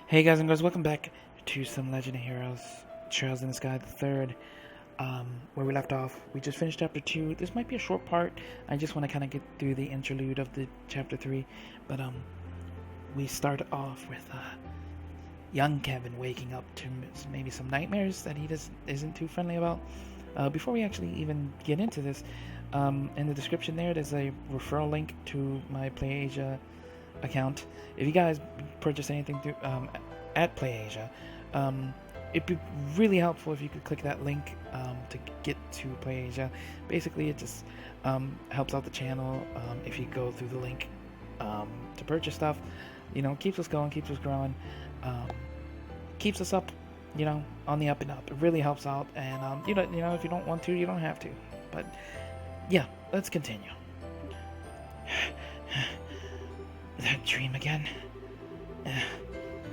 Hey guys and girls, welcome back to some Legend of Heroes, Trails in the Sky the Third. Where we left off, we just finished chapter 2. This might be a short part. I just want to kind of get through the interlude of the chapter 3. But we start off with young Kevin waking up to maybe some nightmares that he isn't too friendly about. Before we actually even get into this, in the description there's a referral link to my PlayAsia account. If you guys purchase anything through at PlayAsia, it'd be really helpful if you could click that link to get to PlayAsia. Basically, it just helps out the channel if you go through the link to purchase stuff. You know, keeps us going, keeps us growing, keeps us up. You know, on the up and up. It really helps out, and you know, if you don't want to, you don't have to. But yeah, let's continue. That dream again?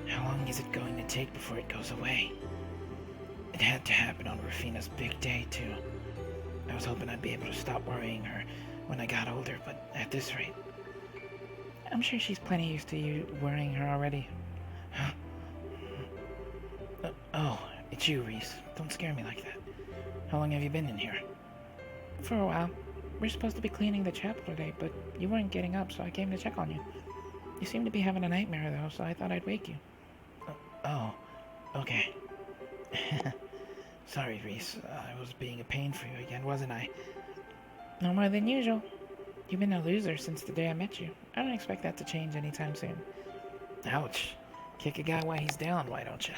How long is it going to take before it goes away? It had to happen on Rufina's big day, too. I was hoping I'd be able to stop worrying her when I got older, but at this rate... I'm sure she's plenty used to you worrying her already. Huh? Oh, it's you, Reese. Don't scare me like that. How long have you been in here? For a while. We're supposed to be cleaning the chapel today, but you weren't getting up, so I came to check on you. You seem to be having a nightmare, though, so I thought I'd wake you. Oh, okay. Sorry, Reese. I was being a pain for you again, wasn't I? No more than usual. You've been a loser since the day I met you. I don't expect that to change anytime soon. Ouch. Kick a guy while he's down, why don't you?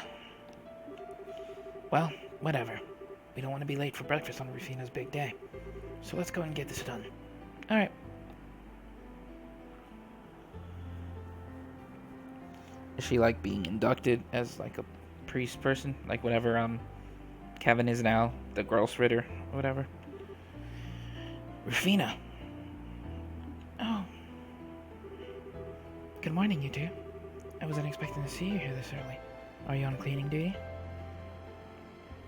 Well, whatever. We don't want to be late for breakfast on Rufina's big day. So let's go and get this done. Alright. Is she like being inducted as like a priest person? Like whatever Kevin is now, the Grossritter or whatever. Rufina. Oh. Good morning, you two. I wasn't expecting to see you here this early. Are you on cleaning duty?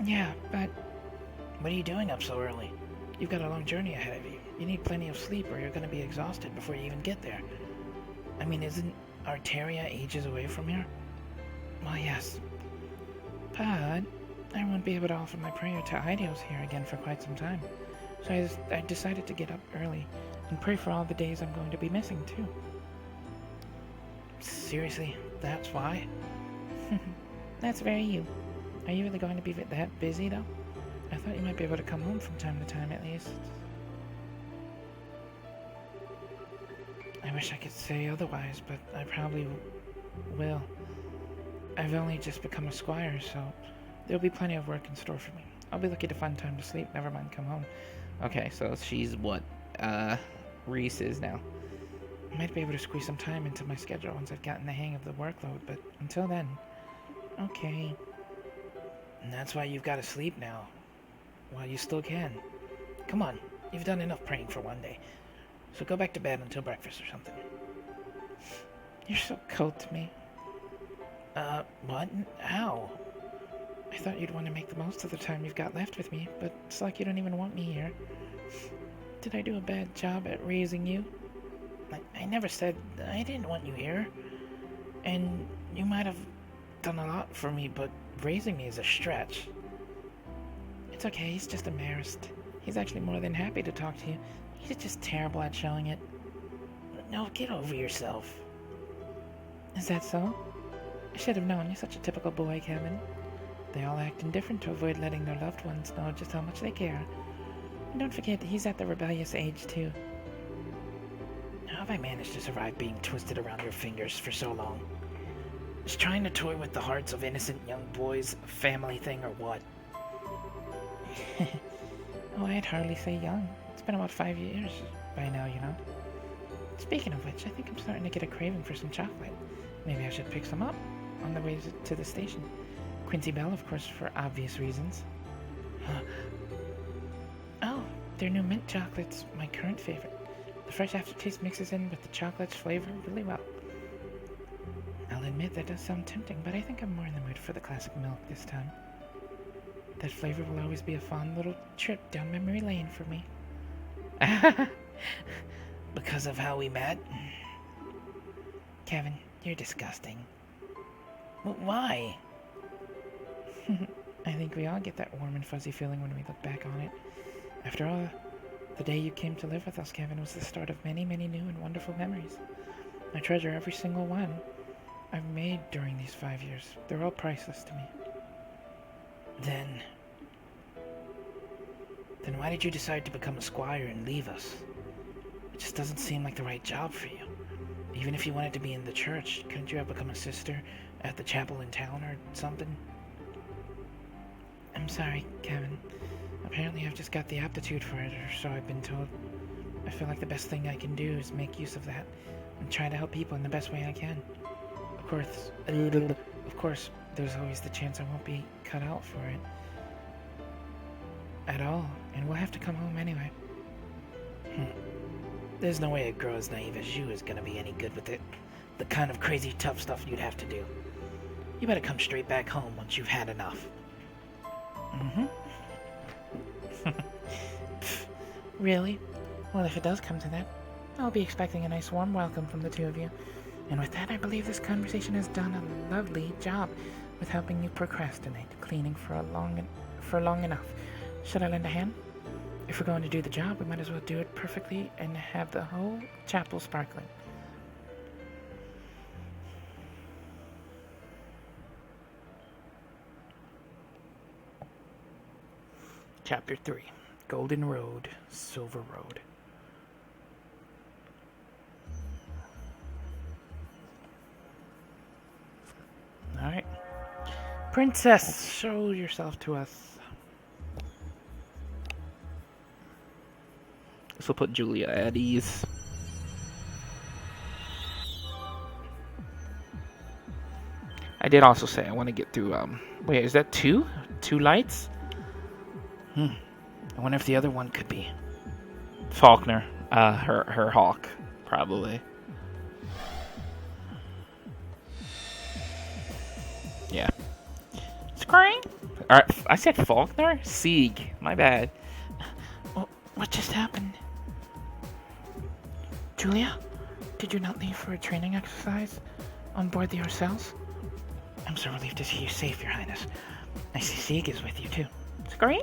Yeah, but what are you doing up so early? You've got a long journey ahead of you. You need plenty of sleep or you're going to be exhausted before you even get there. I mean, isn't Arteria ages away from here? Well, yes. But I won't be able to offer my prayer to Ideals here again for quite some time. So I decided to get up early and pray for all the days I'm going to be missing, too. Seriously? That's why? That's very you. Are you really going to be that busy, though? I thought you might be able to come home from time to time, at least. I wish I could say otherwise, but I probably will. I've only just become a squire, so there'll be plenty of work in store for me. I'll be lucky to find time to sleep, never mind come home. Okay, so she's what, Reese is now. I might be able to squeeze some time into my schedule once I've gotten the hang of the workload, but until then... Okay. And that's why you've got to sleep now. While you still can. Come on, you've done enough praying for one day. So go back to bed until breakfast or something. You're so cold to me. What? How? I thought you'd want to make the most of the time you've got left with me, but it's like you don't even want me here. Did I do a bad job at raising you? I never said I didn't want you here. And you might have done a lot for me, but raising me is a stretch. It's okay, he's just embarrassed. He's actually more than happy to talk to you. He's just terrible at showing it. No, get over yourself. Is that so? I should have known. You're such a typical boy, Kevin. They all act indifferent to avoid letting their loved ones know just how much they care. And don't forget, he's at the rebellious age, too. How have I managed to survive being twisted around your fingers for so long? Is trying to toy with the hearts of innocent young boys a family thing or what? Oh, I'd hardly say young. It's been about 5 years by now, you know. Speaking of which, I think I'm starting to get a craving for some chocolate. Maybe I should pick some up on the way to the station. Quincy Bell, of course, for obvious reasons. Oh, they're new mint chocolates, my current favorite. The fresh aftertaste mixes in with the chocolate's flavor really well. I'll admit that does sound tempting, but I think I'm more in the mood for the classic milk this time. That flavor will always be a fun little trip down memory lane for me. Because of how we met? Kevin, you're disgusting. Why? I think we all get that warm and fuzzy feeling when we look back on it. After all, the day you came to live with us, Kevin, was the start of many, many new and wonderful memories. I treasure every single one I've made during these 5 years. They're all priceless to me. Then why did you decide to become a squire and leave us? It just doesn't seem like the right job for you. Even if you wanted to be in the church, couldn't you have become a sister at the chapel in town or something? I'm sorry, Kevin. Apparently I've just got the aptitude for it, or so I've been told. I feel like the best thing I can do is make use of that and try to help people in the best way I can. Of course, there's always the chance I won't be cut out for it at all, and we'll have to come home anyway. There's no way a girl as naive as you is gonna be any good with it. The kind of crazy tough stuff you'd have to do. You better come straight back home once you've had enough. Really? Well, if it does come to that, I'll be expecting a nice warm welcome from the two of you. And with that, I believe this conversation has done a lovely job with helping you procrastinate cleaning for long enough. Should I lend a hand? If we're going to do the job, we might as well do it perfectly and have the whole chapel sparkling. Chapter 3. Golden Road, Silver Road. Alright. Princess, show yourself to us. This will put Julia at ease. I did also say I want to get through, wait, is that two? 2 lights? I wonder if the other one could be Faulkner, her hawk, probably. Yeah. Scream! Alright, I said Faulkner? Sieg. My bad. What just happened? Julia? Did you not leave for a training exercise on board the Arcels? I'm so relieved to see you safe, Your Highness. I see Sieg is with you, too. Scream?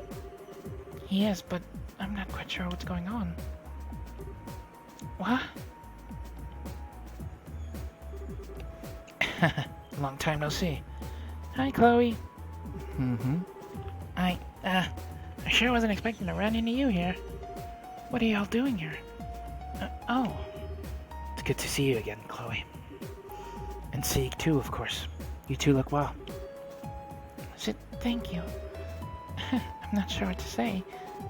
He is, but I'm not quite sure what's going on. What? Long time no see. Hi, Chloe. I sure wasn't expecting to run into you here. What are y'all doing here? Oh. It's good to see you again, Chloe. And Sieg, too, of course. You two look well. Thank you. I'm not sure what to say.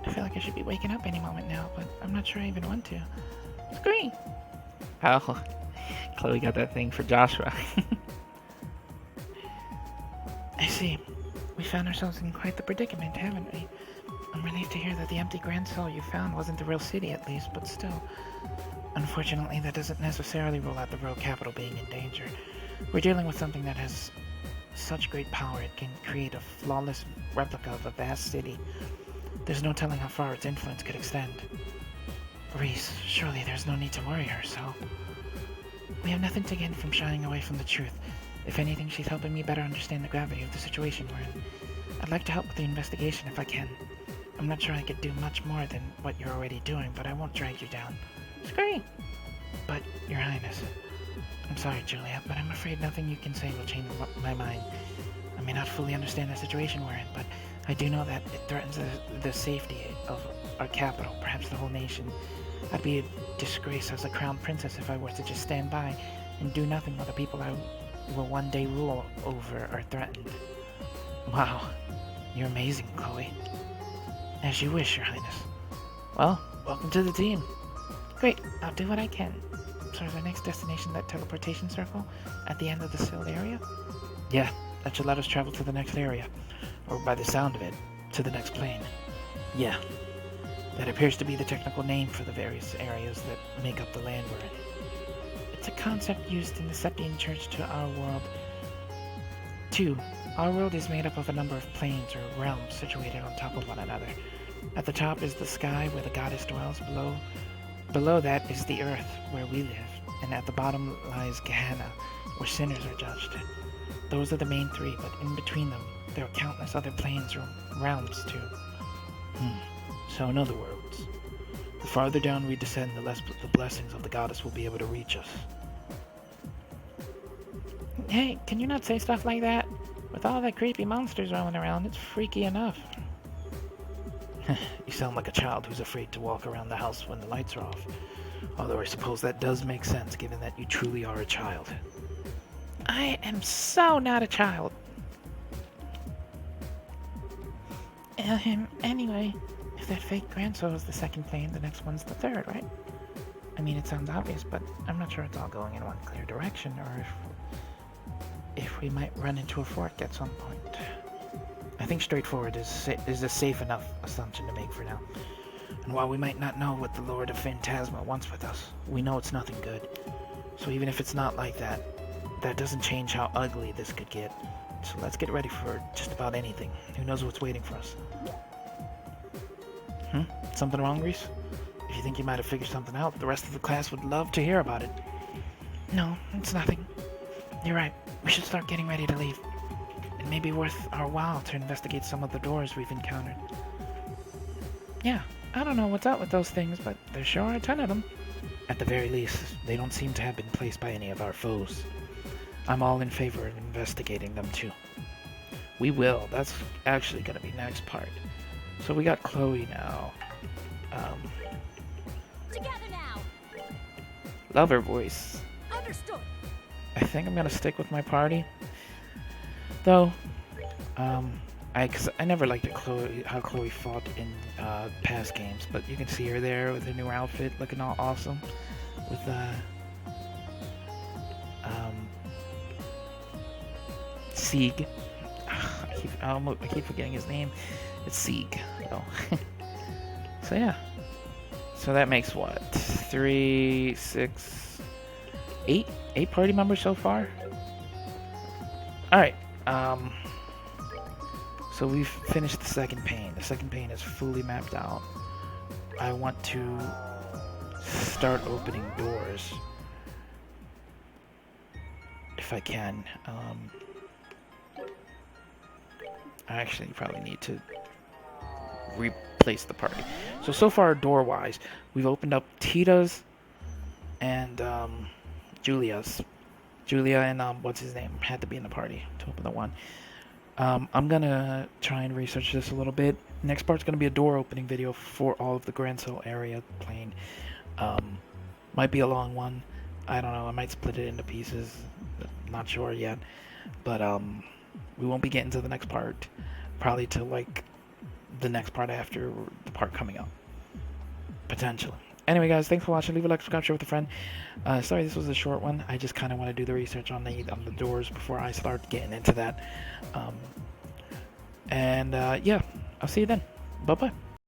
I feel like I should be waking up any moment now, but I'm not sure I even want to. Scream! Oh, Chloe got that thing for Joshua. I see. We found ourselves in quite the predicament, haven't we? I'm relieved to hear that the empty Grand Soul you found wasn't the real city, at least, but still. Unfortunately, that doesn't necessarily rule out the royal capital being in danger. We're dealing with something that has such great power it can create a flawless replica of a vast city. There's no telling how far its influence could extend. Reese, surely there's no need to worry her, so... We have nothing to gain from shying away from the truth. If anything, she's helping me better understand the gravity of the situation we're in. I'd like to help with the investigation if I can. I'm not sure I could do much more than what you're already doing, but I won't drag you down. Scream! But, Your Highness... I'm sorry, Julia, but I'm afraid nothing you can say will change my mind. I may not fully understand the situation we're in, but I do know that it threatens the safety of our capital, perhaps the whole nation. I'd be a disgrace as a crown princess if I were to just stand by and do nothing while the people I will one day rule over are threatened. Wow, you're amazing, Chloe. As you wish, Your Highness. Well, welcome to the team. Great, I'll do what I can. So is our next destination that teleportation circle at the end of the sealed area? Yeah, that should let us travel to the next area. Or by the sound of it, to the next plane. Yeah, that appears to be the technical name for the various areas that make up the land we're in. It's a concept used in the Septian Church to our world. 2. Our world is made up of a number of planes or realms situated on top of one another. At the top is the sky where the goddess dwells. Below that is the earth where we live, and at the bottom lies Gehenna, where sinners are judged. those are the main three, but in between them, there are countless other planes or realms, too. So in other words, the farther down we descend, the less the blessings of the goddess will be able to reach us. Hey, can you not say stuff like that? With all the creepy monsters roaming around, it's freaky enough. You sound like a child who's afraid to walk around the house when the lights are off. Although I suppose that does make sense, given that you truly are a child. I am so not a child. Anyway, if that fake grandson is the second plane, the next one's the third, right? I mean, it sounds obvious, but I'm not sure it's all going in one clear direction, or if we might run into a fork at some point. I think straightforward is a safe enough assumption to make for now. And while we might not know what the Lord of Phantasma wants with us, we know it's nothing good. So even if it's not like that, that doesn't change how ugly this could get. So let's get ready for just about anything. Who knows what's waiting for us? Something wrong, Reese? If you think you might have figured something out, the rest of the class would love to hear about it. No, it's nothing. You're right. We should start getting ready to leave. It may be worth our while to investigate some of the doors we've encountered. Yeah, I don't know what's up with those things, but there sure are a ton of them. At the very least, they don't seem to have been placed by any of our foes. I'm all in favor of investigating them too. We will. That's actually going to be next part. So we got Chloe now. Together now. Love her voice. Understood. I think I'm going to stick with my party. Though, cause I never liked how Chloe fought in past games, but you can see her there with her new outfit, looking all awesome, with Sieg. I keep forgetting his name. It's Sieg. Oh. So yeah. So that makes what? 3, 6, 8? 8 party members so far? Alright. So we've finished the second pane. The second pane is fully mapped out. I want to start opening doors. If I can. I actually probably need to replace the party. So far, door-wise, we've opened up Tita's and Julia's. Julia and what's his name had to be in the party to open the one. I'm gonna try and research this a little bit. Next part's gonna be a door opening video for all of the Grand Cell area plane. Might be a long one. I don't know. I might split it into pieces. Not sure yet. But we won't be getting to the next part. Probably till like the next part after the part coming up. Potentially. Anyway, guys, thanks for watching. Leave a like, subscribe, share with a friend. Sorry this was a short one. I just kind of want to do the research on the doors before I start getting into that. Yeah, I'll see you then. Bye-bye.